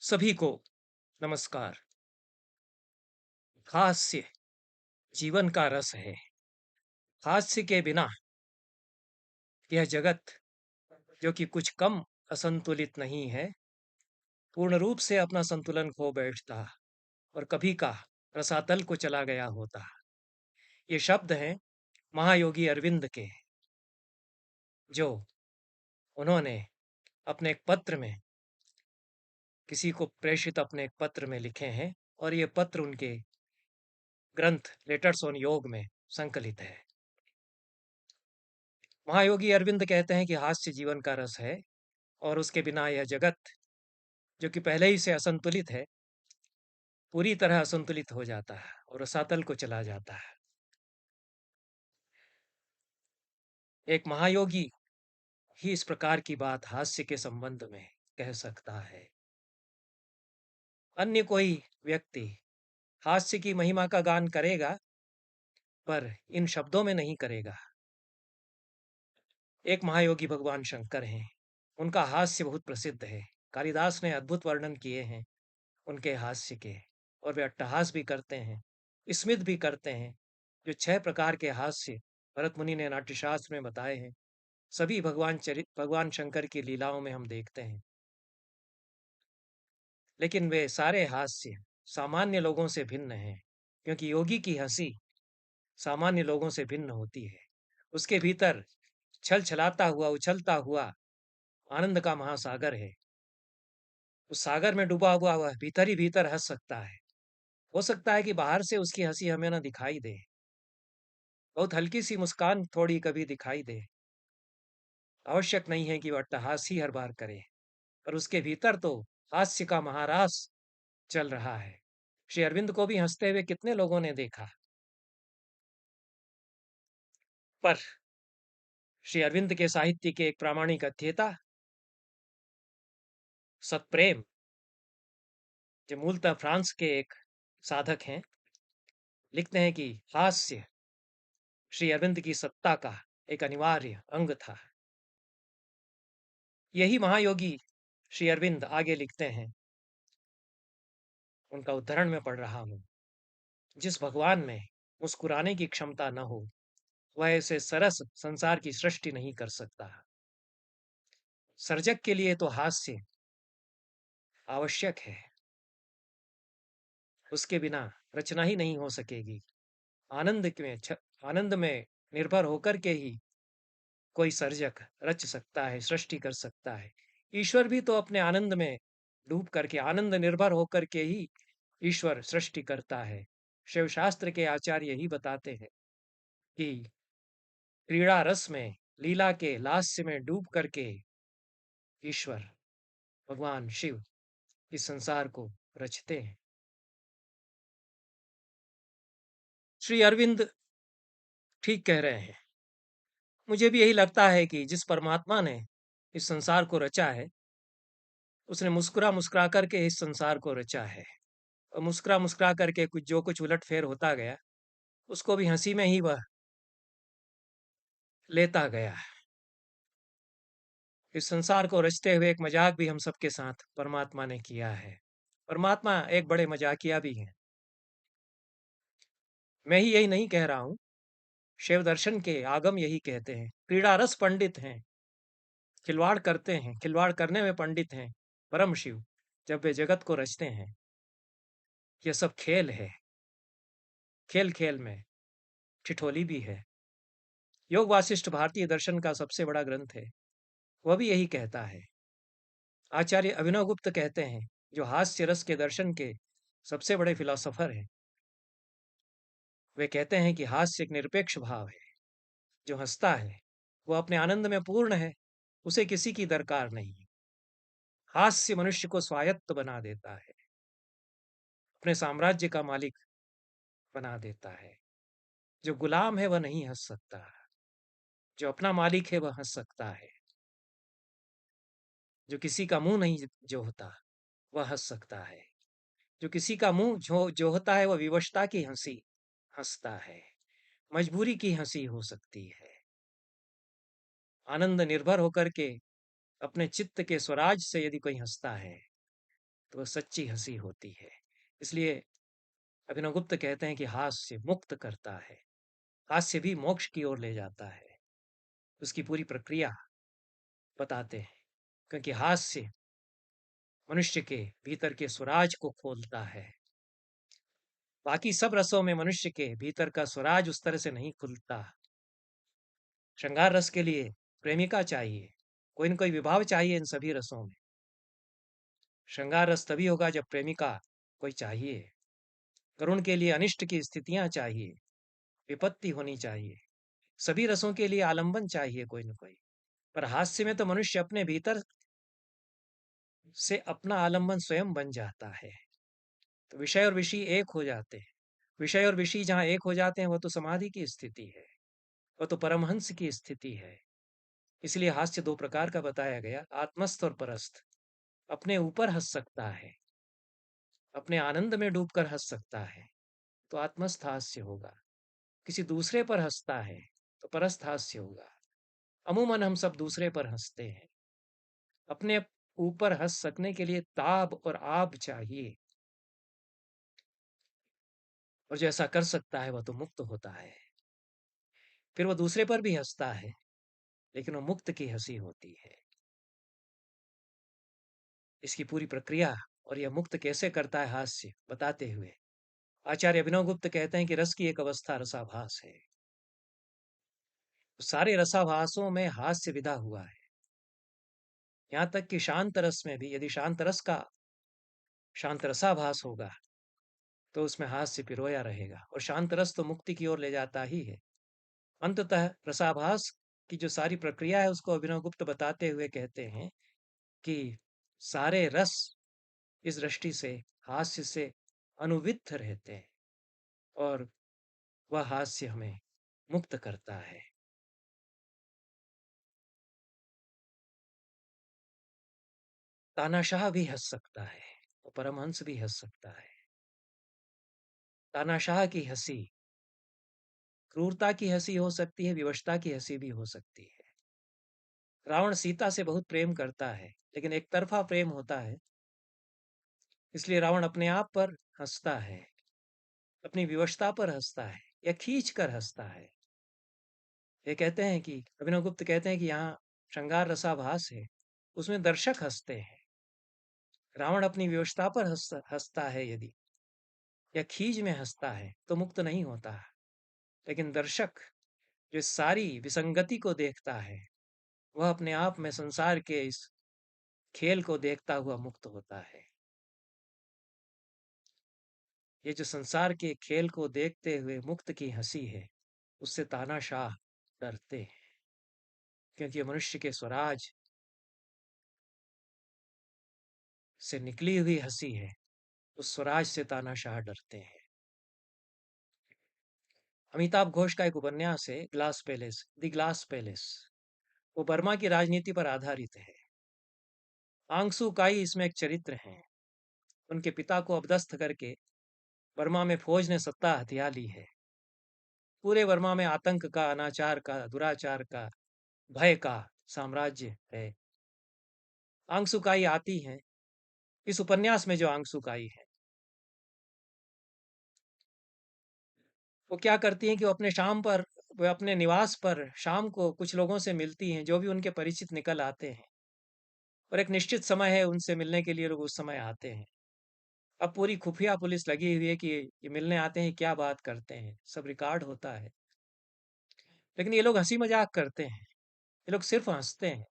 सभी को नमस्कार। हास्य जीवन का रस है। हास्य के बिना यह जगत, जो कि कुछ कम असंतुलित नहीं है, पूर्ण रूप से अपना संतुलन खो बैठता और कभी का रसातल को चला गया होता। ये शब्द हैं महायोगी अरविंद के, जो उन्होंने अपने एक पत्र में किसी को प्रेषित अपने एक पत्र में लिखे हैं, और ये पत्र उनके ग्रंथ लेटर्स ऑन योग में संकलित है। महायोगी अरविंद कहते हैं कि हास्य जीवन का रस है, और उसके बिना यह जगत, जो कि पहले ही से असंतुलित है, पूरी तरह असंतुलित हो जाता है और रसातल को चला जाता है। एक महायोगी ही इस प्रकार की बात हास्य के संबंध में कह सकता है। अन्य कोई व्यक्ति हास्य की महिमा का गान करेगा, पर इन शब्दों में नहीं करेगा। एक महायोगी भगवान शंकर हैं। उनका हास्य बहुत प्रसिद्ध है। कालिदास ने अद्भुत वर्णन किए हैं उनके हास्य के, और वे अट्टहास भी करते हैं, स्मित भी करते हैं। जो 6 प्रकार के हास्य भरत मुनि ने नाट्यशास्त्र में बताए हैं, सभी भगवान शंकर की लीलाओं में हम देखते हैं। लेकिन वे सारे हास्य सामान्य लोगों से भिन्न हैं, क्योंकि योगी की हंसी सामान्य लोगों से भिन्न होती है। उसके भीतर छल छलाता हुआ, उछलता हुआ आनंद का महासागर है। उस सागर में डूबा हुआ वह भीतर ही भीतर हंस सकता है। हो सकता है कि बाहर से उसकी हंसी हमें न दिखाई दे, बहुत हल्की सी मुस्कान थोड़ी कभी दिखाई दे। आवश्यक नहीं है कि वह अट्टहास ही हर बार करे, पर उसके भीतर तो हास्य का महारास चल रहा है। श्री अरविंद को भी हंसते हुए कितने लोगों ने देखा, पर श्री अरविंद के साहित्य के एक प्रामाणिक अध्येता सतप्रेम, जो मूलतः फ्रांस के एक साधक हैं, लिखते हैं कि हास्य श्री अरविंद की सत्ता का एक अनिवार्य अंग था। यही महायोगी श्री अरविंद आगे लिखते हैं, उनका उद्धरण में पढ़ रहा हूं। जिस भगवान में मुस्कुराने की क्षमता न हो, वह ऐसे सरस संसार की सृष्टि नहीं कर सकता। सर्जक के लिए तो हास्य आवश्यक है, उसके बिना रचना ही नहीं हो सकेगी। आनंद में निर्भर होकर के ही कोई सर्जक रच सकता है, सृष्टि कर सकता है। ईश्वर भी तो अपने आनंद में डूब करके, आनंद निर्भर होकर के ही ईश्वर सृष्टि करता है। शिव शास्त्र के आचार्य यही बताते हैं कि क्रीड़ा रस में, लीला के लास्य में डूब करके ईश्वर भगवान शिव इस संसार को रचते हैं। श्री अरविंद ठीक कह रहे हैं। मुझे भी यही लगता है कि जिस परमात्मा ने इस संसार को रचा है, उसने मुस्कुरा मुस्कुरा करके इस संसार को रचा है, और मुस्कुरा मुस्कुरा करके कुछ उलट फेर होता गया, उसको भी हंसी में ही वह लेता गया। इस संसार को रचते हुए एक मजाक भी हम सबके साथ परमात्मा ने किया है। परमात्मा एक बड़े मजाकिया भी हैं। मैं ही यही नहीं कह रहा हूं, शिव दर्शन के आगम यही कहते हैं। क्रीड़ा रस पंडित हैं, खिलवाड़ करते हैं, खिलवाड़ करने में पंडित हैं परम शिव, जब वे जगत को रचते हैं। यह सब खेल है, खेल खेल में ठिठोली भी है। योग वासिष्ठ भारतीय दर्शन का सबसे बड़ा ग्रंथ है, वह भी यही कहता है। आचार्य अभिनव गुप्त कहते हैं, जो हास्य रस के दर्शन के सबसे बड़े फिलोसोफर हैं, वे कहते हैं कि हास्य एक निरपेक्ष भाव है। जो हंसता है वो अपने आनंद में पूर्ण है, उसे किसी की दरकार नहीं। हास्य मनुष्य को स्वायत्त बना देता है, अपने साम्राज्य का मालिक बना देता है। जो गुलाम है वह नहीं हंस सकता, जो अपना मालिक है वह हंस सकता है। जो किसी का मुंह नहीं जोहता वह हंस सकता है। जो किसी का मुंह जोहता है वह विवशता की हंसी हंसता है, मजबूरी की हंसी हो सकती है। आनंद निर्भर होकर के अपने चित्त के स्वराज से यदि कोई हंसता है, तो वह सच्ची हंसी होती है। इसलिए अभिनवगुप्त कहते हैं कि हास्य मुक्त करता है, हास्य भी मोक्ष की ओर ले जाता है। उसकी पूरी प्रक्रिया बताते हैं, क्योंकि हास्य मनुष्य के भीतर के स्वराज को खोलता है। बाकी सब रसों में मनुष्य के भीतर का स्वराज उस तरह से नहीं खुलता। श्रृंगार रस के लिए प्रेमिका चाहिए, कोई न कोई विभाव चाहिए इन सभी रसों में। श्रृंगार रस तभी होगा जब प्रेमिका कोई चाहिए। करुण के लिए अनिष्ट की स्थितियां चाहिए, विपत्ति होनी चाहिए। सभी रसों के लिए आलंबन चाहिए कोई न कोई। पर हास्य में तो मनुष्य अपने भीतर से अपना आलंबन स्वयं बन जाता है। तो विषय और विषय एक हो जाते हैं। विषय और विषय जहाँ एक हो जाते हैं, वह तो समाधि की स्थिति है, वह तो परमहंस की स्थिति है। इसलिए हास्य दो प्रकार का बताया गया, आत्मस्थ और परस्थ। अपने ऊपर हंस सकता है, अपने आनंद में डूबकर हंस सकता है, तो आत्मस्थ हास्य होगा। किसी दूसरे पर हंसता है तो परस्थ हास्य होगा। अमूमन हम सब दूसरे पर हंसते हैं। अपने ऊपर हंस सकने के लिए ताब और आब चाहिए, और जो ऐसा कर सकता है वह तो मुक्त होता है। फिर वह दूसरे पर भी हंसता है, लेकिन वह मुक्त की हंसी होती है। इसकी पूरी प्रक्रिया और यह मुक्त कैसे करता है हास्य बताते हुए आचार्य अभिनव गुप्त कहते हैं कि रस की एक अवस्था रसाभास है। सारे रसाभासों में हास्य विदा हुआ है। यहाँ तक कि शांत रस में भी यदि शांत रस का शांत रसाभास होगा तो उसमें हास्य पिरोया रहेगा, और शांत रस तो मुक्ति की ओर ले जाता ही है। अंततः रसाभास की जो सारी प्रक्रिया है उसको अभिनव गुप्त बताते हुए कहते हैं कि सारे रस इस दृष्टि से हास्य से अनुवित्त रहते हैं, और वह हास्य हमें मुक्त करता है। तानाशाह भी हंस सकता है और परमहंस भी हंस सकता है। तानाशाह की हंसी क्रूरता की हंसी हो सकती है, विवशता की हंसी भी हो सकती है। रावण सीता से बहुत प्रेम करता है, लेकिन एक तरफा प्रेम होता है, इसलिए रावण अपने आप पर हंसता है, अपनी विवशता पर हंसता है, या खींच कर हंसता है। ये कहते हैं कि अभिनव गुप्त कहते हैं कि यहाँ श्रृंगार रसाभास है, उसमें दर्शक हंसते हैं। रावण अपनी विवशता पर हंसता है यदि, या खीज में हंसता है, तो मुक्त नहीं होता। लेकिन दर्शक जो इस सारी विसंगति को देखता है, वह अपने आप में संसार के इस खेल को देखता हुआ मुक्त होता है। ये जो संसार के खेल को देखते हुए मुक्त की हंसी है, उससे तानाशाह डरते हैं, क्योंकि ये मनुष्य के स्वराज से निकली हुई हंसी है। उस स्वराज से तानाशाह डरते हैं। अमिताभ घोष का एक उपन्यास है glass palace, the glass palace. वो बर्मा की राजनीति पर आधारित है। आंसू काई इसमें एक चरित्र हैं। उनके पिता को अपदस्थ करके बर्मा में फौज ने सत्ता हथिया ली है। पूरे बर्मा में आतंक का, अनाचार का, दुराचार का, भय का साम्राज्य है। आंसुकाई आती हैं, इस उपन्यास में जो आंसुकाई है, वो क्या करती हैं कि वो अपने निवास पर शाम को कुछ लोगों से मिलती हैं, जो भी उनके परिचित निकल आते हैं, और एक निश्चित समय है उनसे मिलने के लिए लोग उस समय आते हैं। अब पूरी खुफिया पुलिस लगी हुई है कि ये मिलने आते हैं, क्या बात करते हैं, सब रिकॉर्ड होता है। लेकिन ये लोग हंसी मजाक करते हैं, ये लोग सिर्फ हंसते हैं,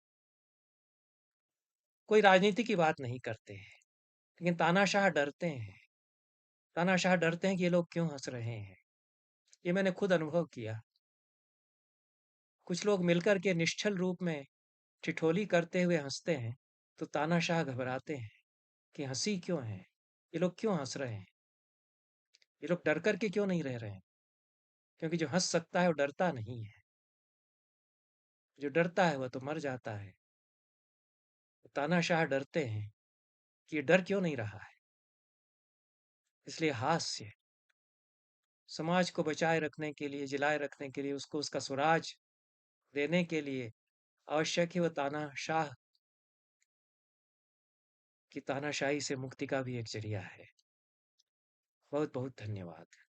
कोई राजनीति की बात नहीं करते हैं। लेकिन तानाशाह डरते हैं। तानाशाह डरते हैं कि ये लोग क्यों हंस रहे हैं। ये मैंने खुद अनुभव किया। कुछ लोग मिलकर के निश्चल रूप में ठिठोली करते हुए हंसते हैं, तो तानाशाह घबराते हैं कि हंसी क्यों है, ये लोग क्यों हंस रहे हैं, ये लोग डर कर के क्यों नहीं रह रहे हैं। क्योंकि जो हंस सकता है वो डरता नहीं है, जो डरता है वह तो मर जाता है। तो तानाशाह डरते हैं कि ये डर क्यों नहीं रहा है। इसलिए हास्य समाज को बचाए रखने के लिए, जिलाए रखने के लिए, उसको उसका स्वराज देने के लिए आवश्यक है। वह तानाशाह कि तानाशाही से मुक्ति का भी एक ज़रिया है। बहुत-बहुत धन्यवाद।